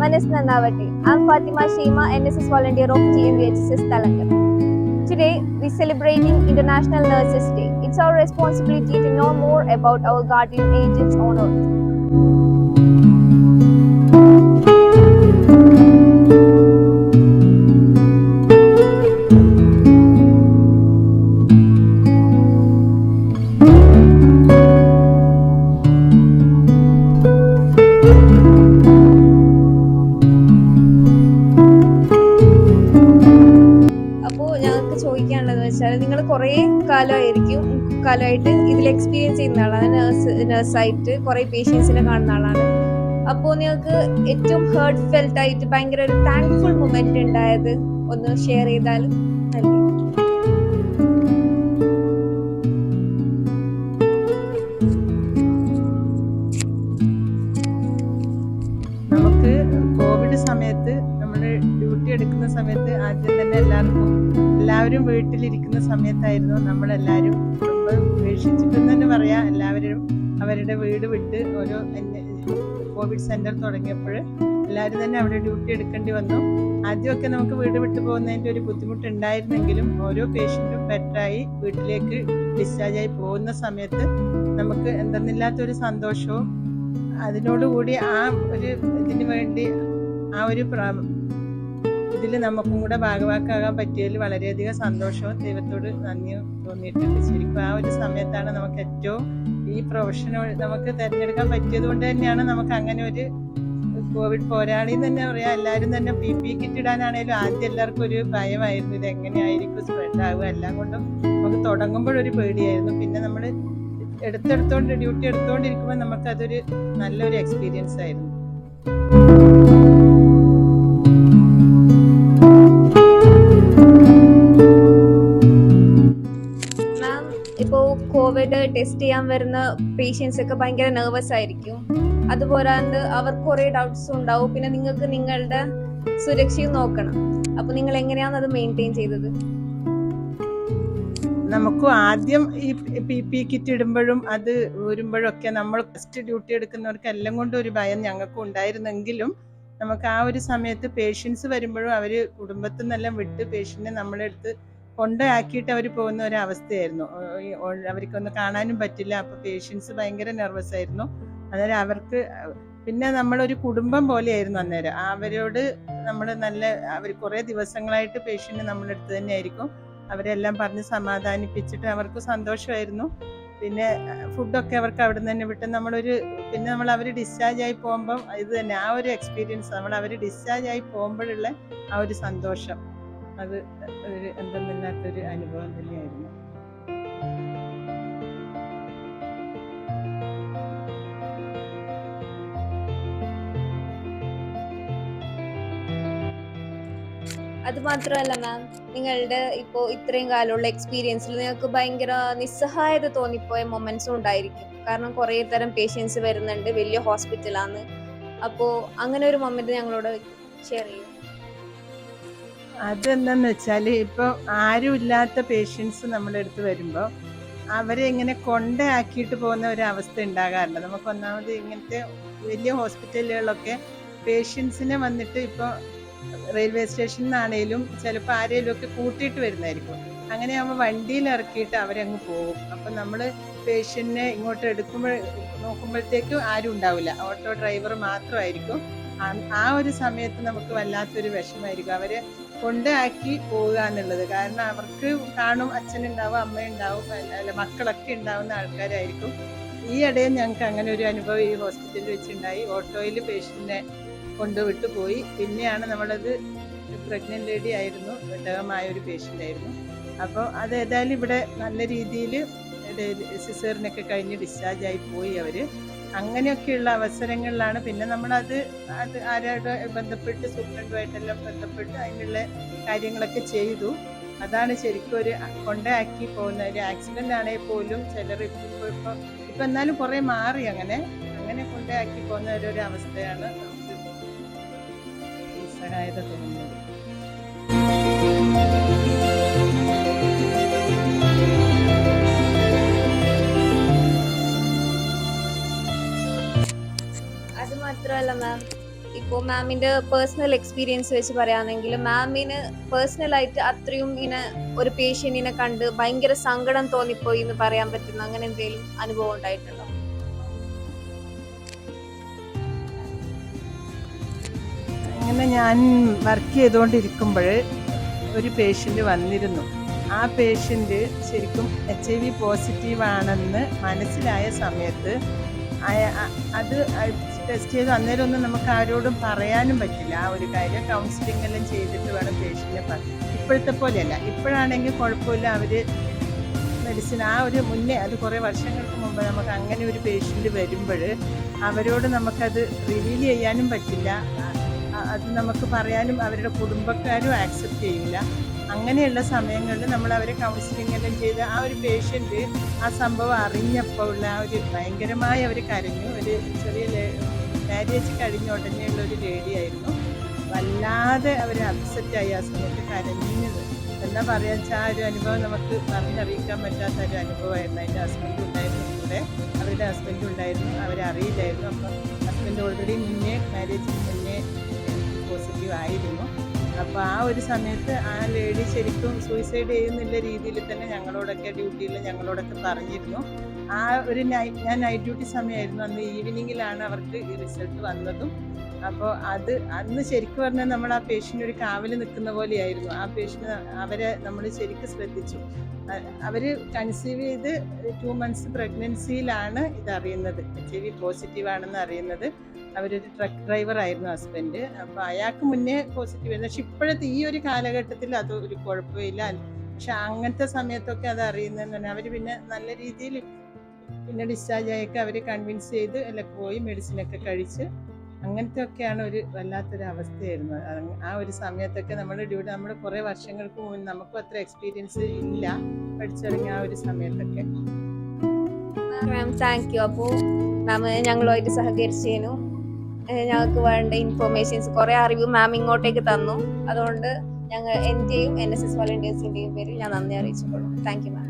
Manas Nanavati. I'm Fatima Shima, NSS volunteer of GMVHSS Talangar. Today, we're celebrating International Nurses Day. It's our responsibility to know more about our guardian angels on earth. അപ്പോൾ ഞങ്ങൾക്ക് ചോദിക്കാനുള്ളതെന്ന് വെച്ചാൽ നിങ്ങൾ കുറേ കാലമായിട്ട് ഇതിൽ experience ചെയ്യുന്ന ആളാണ്, നേഴ്സായിട്ട് കുറേ പേഷ്യൻസിനെ കാണുന്ന ആളാണ്. അപ്പോൾ നിങ്ങൾക്ക് ഏറ്റവും ഹേർട്ട് ഫെൽറ്റ് ആയിട്ട് ഭയങ്കര ഒരു താങ്ക്ഫുൾ മൊമെന്റ് ഉണ്ടായത് ഒന്ന് ഷെയർ ചെയ്താലും നല്ലത്. നമുക്ക് കോവിഡ് സമയത്ത് നമ്മൾ ഡ്യൂട്ടി എടുക്കുന്ന സമയത്ത് ആദ്യം തന്നെ എല്ലാവരും വീട്ടിലിരിക്കുന്ന സമയത്തായിരുന്നു നമ്മളെല്ലാവരും കുടുംബം ഉപേക്ഷിച്ചിട്ടെന്ന് തന്നെ പറയാം. എല്ലാവരും അവരുടെ വീട് വിട്ട് ഓരോ കോവിഡ് സെന്റർ തുടങ്ങിയപ്പോൾ എല്ലാവരും തന്നെ അവിടെ ഡ്യൂട്ടി എടുക്കേണ്ടി വന്നു. ആദ്യമൊക്കെ നമുക്ക് വീട് വിട്ടു പോകുന്നതിൻ്റെ ഒരു ബുദ്ധിമുട്ടുണ്ടായിരുന്നെങ്കിലും ഓരോ പേഷ്യൻറ്റും ബെറ്ററായി വീട്ടിലേക്ക് ഡിസ്ചാർജായി പോകുന്ന സമയത്ത് നമുക്ക് എന്തെന്നില്ലാത്തൊരു സന്തോഷവും അതിനോടുകൂടി ആ ഒരു ഇതിന് വേണ്ടി ആ ഒരു ഇതിൽ നമുക്കും കൂടെ ഭാഗവാക്കാകാൻ പറ്റിയതിൽ വളരെയധികം സന്തോഷവും ദൈവത്തോട് നന്ദിയും തോന്നിയിട്ടുണ്ട്. ശരിക്കും ആ ഒരു സമയത്താണ് നമുക്ക് ഏറ്റവും ഈ പ്രൊഫഷന് നമുക്ക് തിരഞ്ഞെടുക്കാൻ പറ്റിയത് കൊണ്ട് തന്നെയാണ് നമുക്ക് അങ്ങനെ ഒരു കോവിഡ് പോരാളി എന്ന് തന്നെ പറയാം. എല്ലാവരും തന്നെ PPE കിറ്റ് ഇടാനാണേലും ആദ്യം എല്ലാവർക്കും ഒരു ഭയമായിരുന്നു, ഇത് എങ്ങനെയായിരിക്കും സ്പ്രെഡ് ആവുക. എല്ലാം കൊണ്ടും നമുക്ക് തുടങ്ങുമ്പോഴൊരു പേടിയായിരുന്നു. പിന്നെ നമ്മൾ ഡ്യൂട്ടി എടുത്തുകൊണ്ടിരിക്കുമ്പോൾ നമുക്കതൊരു നല്ലൊരു എക്സ്പീരിയൻസ് ആയിരുന്നു. ഇപ്പോൾ കോവിഡ് ടെസ്റ്റ് ചെയ്യാൻ വരുന്ന പേഷ്യൻസ് ഒക്കെ ഭയങ്കര നെർവസ് ആയിരിക്കും. അതുപോരാണ്ട് അവർക്ക് കുറേ ഡൗട്ട്സും ഉണ്ടാവും. പിന്നെ നിങ്ങൾക്ക് നിങ്ങളുടെ സുരക്ഷയും നോക്കണം. അപ്പൊ നിങ്ങൾ എങ്ങനെയാണ് അത് മെയിൻറ്റെയിൻ ചെയ്തത്? നമുക്കും ആദ്യം ഈ PPE കിറ്റ് ഇടുമ്പോഴും അത് ഊരുമ്പോഴും ഒക്കെ നമ്മൾ ഫസ്റ്റ് ഡ്യൂട്ടി എടുക്കുന്നവർക്ക് എല്ലാം കൊണ്ടും ഒരു ഭയം ഞങ്ങൾക്കും ഉണ്ടായിരുന്നെങ്കിലും നമുക്ക് ആ ഒരു സമയത്ത് പേഷ്യൻസ് വരുമ്പോഴും അവർ കുടുംബത്തിൽ നിന്നെല്ലാം വിട്ട് പേഷ്യൻറ്റിനെ നമ്മളെടുത്ത് കൊണ്ടാക്കിയിട്ട് അവർ പോകുന്ന ഒരവസ്ഥയായിരുന്നു. അവർക്കൊന്ന് കാണാനും പറ്റില്ല. അപ്പോൾ പേഷ്യൻസ് ഭയങ്കര നെർവസ് ആയിരുന്നു. അന്നേരം അവർക്ക് പിന്നെ നമ്മളൊരു കുടുംബം പോലെയായിരുന്നു അന്നേരം. അവരോട് നമ്മൾ അവർ കുറേ ദിവസങ്ങളായിട്ട് പേഷ്യൻറ്റ് നമ്മളെടുത്ത് തന്നെ ആയിരിക്കും. അവരെല്ലാം പറഞ്ഞ് സമാധാനിപ്പിച്ചിട്ട് അവർക്ക് സന്തോഷമായിരുന്നു. പിന്നെ ഫുഡൊക്കെ അവർക്ക് അവിടെ നിന്ന് തന്നെ വിട്ട് പിന്നെ നമ്മൾ അവർ ഡിസ്ചാർജ് ആയി പോകുമ്പം ഇത് തന്നെ ആ ഒരു എക്സ്പീരിയൻസ് അവർ ഡിസ്ചാർജ് ആയി പോകുമ്പോഴുള്ള ആ ഒരു സന്തോഷം അത് ഒരു എന്തെന്നില്ലാത്തൊരു അനുഭവം തന്നെയായിരുന്നു. അത് മാത്രമല്ല മാം, നിങ്ങളുടെ ഇപ്പോൾ ഇത്രയും കാലമുള്ള എക്സ്പീരിയൻസിൽ നിങ്ങൾക്ക് ഭയങ്കര നിസ്സഹായത തോന്നിപ്പോയ മൊമെന്റ്സും ഉണ്ടായിരിക്കും. കാരണം കുറേ തരം പേഷ്യൻസ് വരുന്നുണ്ട്, വലിയ ഹോസ്പിറ്റലാണ്. അപ്പോൾ അങ്ങനെ ഒരു മൊമെന്റ് ഞങ്ങളോട് ഷെയർ ചെയ്യും. അതെന്താന്ന് വെച്ചാൽ ഇപ്പോൾ ആരും ഇല്ലാത്ത പേഷ്യൻസ് നമ്മുടെ അടുത്ത് വരുമ്പോൾ അവരെ ഇങ്ങനെ കൊണ്ടാക്കിയിട്ട് പോകുന്ന ഒരവസ്ഥ ഉണ്ടാകാറുണ്ട്. നമുക്ക് ഒന്നാമത് ഇങ്ങനത്തെ വലിയ ഹോസ്പിറ്റലുകളിലൊക്കെ പേഷ്യൻസിനെ വന്നിട്ട് ഇപ്പോൾ റെയിൽവേ സ്റ്റേഷനിൽ നിന്നാണേലും ചിലപ്പോൾ ആരെങ്കിലും ഒക്കെ കൂട്ടിയിട്ട് വരുന്നതായിരിക്കും. അങ്ങനെ ആകുമ്പോൾ വണ്ടിയിൽ ഇറക്കിയിട്ട് അവരങ്ങ് പോകും. അപ്പം നമ്മൾ പേഷ്യൻറ്റിനെ ഇങ്ങോട്ട് നോക്കുമ്പോഴത്തേക്കും ആരും ഉണ്ടാവില്ല, ഓട്ടോ ഡ്രൈവർ മാത്രമായിരിക്കും. ആ ഒരു സമയത്ത് നമുക്ക് വല്ലാത്തൊരു വിഷമമായിരിക്കും അവരെ കൊണ്ടാക്കി പോവുക എന്നുള്ളത്. കാരണം അവർക്ക് കാണും, അച്ഛനുണ്ടാവും, അമ്മയുണ്ടാവും, അല്ല മക്കളൊക്കെ ഉണ്ടാവുന്ന ആൾക്കാരായിരിക്കും. ഈ ഇടയിൽ ഞങ്ങൾക്ക് അങ്ങനെ ഒരു അനുഭവം ഈ ഹോസ്പിറ്റലിൽ വെച്ചുണ്ടായി. ഓട്ടോയിൽ പേഷ്യൻറ്റിനെ കൊണ്ടുവിട്ട് പോയി. പിന്നെയാണ് നമ്മളത് പ്രഗ്നന്റ് ലേഡി ആയിരുന്നു, ഘടകമായ ഒരു പേഷ്യൻ്റ് ആയിരുന്നു. അപ്പോൾ അത് ഏതായാലും ഇവിടെ നല്ല രീതിയിൽ സിസേറിനൊക്കെ കഴിഞ്ഞ് ഡിസ്ചാർജായി പോയി അവർ. അങ്ങനെയൊക്കെയുള്ള അവസരങ്ങളിലാണ് പിന്നെ നമ്മളത് ആരോട് ബന്ധപ്പെട്ട് സൂപ്രണ്ടുമായിട്ടെല്ലാം ബന്ധപ്പെട്ട് അതിനുള്ള കാര്യങ്ങളൊക്കെ ചെയ്തു. അതാണ് ശരിക്കും ഒരു കൊണ്ടാക്കി പോകുന്ന ഒരു ആക്സിഡൻ്റ് ആണെങ്കിൽ പോലും ചിലർ ഇപ്പം എന്നാലും കുറേ മാറി അങ്ങനെ കൊണ്ടാക്കി പോകുന്ന ഒരു അവസ്ഥയാണ് നമുക്ക് സഹായത തോന്നുന്നത്. അത് മാത്രമല്ല മാം, ഇപ്പോൾ മാമിന്റെ പേഴ്സണൽ എക്സ്പീരിയൻസ് വെച്ച് പറയുകയാണെങ്കിൽ മാമിന് പേഴ്സണലായിട്ട് അത്രയും ഇങ്ങനെ ഒരു പേഷ്യന്റിനെ കണ്ട് ഭയങ്കര സങ്കടം തോന്നിപ്പോയി എന്ന് പറയാൻ പറ്റുന്ന അങ്ങനെ എന്തെങ്കിലും അനുഭവം ഉണ്ടായിട്ടുണ്ടോ? അങ്ങനെ ഞാൻ വർക്ക് ചെയ്തുകൊണ്ടിരിക്കുമ്പോൾ ഒരു പേഷ്യൻ്റ് വന്നിരുന്നു. ആ പേഷ്യൻ്റ് ശരിക്കും HIV പോസിറ്റീവ് ആണെന്ന് മനസ്സിലായ സമയത്ത് അത് ടെസ്റ്റ് ചെയ്ത് അന്നേരമൊന്നും നമുക്ക് ആരോടും പറയാനും പറ്റില്ല. ആ ഒരു കാര്യം കൗൺസിലിംഗ് എല്ലാം ചെയ്തിട്ട് വേണം പേഷ്യൻറ്റിനെ പറയാൻ. ഇപ്പോഴത്തെ പോലെയല്ല. ഇപ്പോഴാണെങ്കിൽ കുഴപ്പമില്ല, അവർ മെഡിസിൻ ആ ഒരു മുന്നേ അത് കുറേ വർഷങ്ങൾക്ക് മുമ്പ് നമുക്ക് അങ്ങനെ ഒരു പേഷ്യൻ്റ് വരുമ്പോൾ അവരോട് നമുക്കത് റിവീൽ ചെയ്യാനും പറ്റില്ല. അത് നമുക്ക് പറയാനും അവരുടെ കുടുംബക്കാരും ആക്സെപ്റ്റ് ചെയ്യില്ല. അങ്ങനെയുള്ള സമയങ്ങളിൽ നമ്മൾ അവരെ കൗൺസിലിംഗ് എല്ലാം ചെയ്ത് ആ ഒരു പേഷ്യൻ്റ് ആ സംഭവം അറിഞ്ഞപ്പോൾ ഉള്ള ആ ഒരു ഭയങ്കരമായി അവർ കരഞ്ഞു. ഒരു ചെറിയ മാരേജ് കഴിഞ്ഞ ഉടനെയുള്ള ഒരു ലേഡിയായിരുന്നു. വല്ലാതെ അവർ അപ്സെറ്റായി ആ സമയത്ത് കരഞ്ഞത്. എന്താ പറയുക വെച്ചാൽ ആ ഒരു അനുഭവം നമുക്ക് പറഞ്ഞറിയിക്കാൻ പറ്റാത്ത ഒരു അനുഭവമായിരുന്നു. അതിൻ്റെ ഹസ്ബൻഡ് ഉണ്ടായിരുന്നു കൂടെ, അവരുടെ ഹസ്ബൻഡ് ഉണ്ടായിരുന്നു. അവരറിയില്ലായിരുന്നു. അപ്പം ഹസ്ബൻഡ് ഓൾറെഡി മുന്നേ മാരേജിന് മുന്നേ പോസിറ്റീവ് ആയിരുന്നു. അപ്പോൾ ആ ഒരു സമയത്ത് ആ ലേഡി ശരിക്കും സൂയിസൈഡ് ചെയ്യുന്നില്ല രീതിയിൽ തന്നെ ഞങ്ങളോടൊക്കെ ഡ്യൂട്ടിയിൽ ഞങ്ങളോടൊക്കെ പറഞ്ഞിരുന്നു. ആ ഒരു ഞാൻ നൈറ്റ് ഡ്യൂട്ടി സമയമായിരുന്നു അന്ന്. ഈവനിങ്ങിലാണ് അവർക്ക് ഈ റിസൾട്ട് വന്നതും. അപ്പോൾ അത് അന്ന് ശരിക്കും പറഞ്ഞാൽ നമ്മൾ ആ പേഷ്യൻ്റ് ഒരു കാവൽ നിൽക്കുന്ന പോലെയായിരുന്നു. ആ പേഷ്യൻ്റ് അവരെ നമ്മൾ ശരിക്കും ശ്രദ്ധിച്ചു. അവർ കൺസീവ് ചെയ്ത് 2 months പ്രഗ്നൻസിയിലാണ് ഇതറിയുന്നത്, HIV പോസിറ്റീവ് ആണെന്ന് അറിയുന്നത്. അവരൊരു ട്രക്ക് ഡ്രൈവർ ആയിരുന്നു ഹസ്ബൻഡ്. അപ്പോൾ അയാൾക്ക് മുന്നേ പോസിറ്റീവ് ആയിരുന്നു. പക്ഷെ ഇപ്പോഴത്തെ ഈ ഒരു കാലഘട്ടത്തിൽ അത് ഒരു കുഴപ്പമില്ല. പക്ഷെ അങ്ങനത്തെ സമയത്തൊക്കെ അത് അറിയുന്നതെന്ന് പറഞ്ഞാൽ അവർ പിന്നെ നല്ല രീതിയിൽ പിന്നെ ഡിസ്ചാർജ് ആയൊക്കെ അവർ കൺവിൻസ് ചെയ്ത് എല്ലാം പോയി മെഡിസിനൊക്കെ കഴിച്ച് അങ്ങനത്തെ ഒക്കെയാണ് ഒരു വല്ലാത്തൊരു അവസ്ഥയായിരുന്നു. ആ ഒരു സമയത്തൊക്കെ നമ്മൾ കുറേ വർഷങ്ങൾക്ക് മുമ്പ് നമുക്കും അത്ര എക്സ്പീരിയൻസ് ഇല്ല പഠിച്ചിറങ്ങിയ ആ ഒരു സമയത്തൊക്കെ. Ma'am thank you. അപ്പോൾ മാം ഞങ്ങളുമായിട്ട് സഹകരിച്ചതിനു ഞങ്ങൾക്ക് വേണ്ട ഇൻഫോർമേഷൻസ് കുറേ അറിവ് മാം ഇങ്ങോട്ടേക്ക് തന്നു. അതുകൊണ്ട് ഞങ്ങൾ എൻ്റെയും NSS വോളണ്ടിയേഴ്സിൻ്റെയും പേരിൽ ഞാൻ നന്ദി അറിയിച്ചുകൊള്ളു. Thank you ma'am.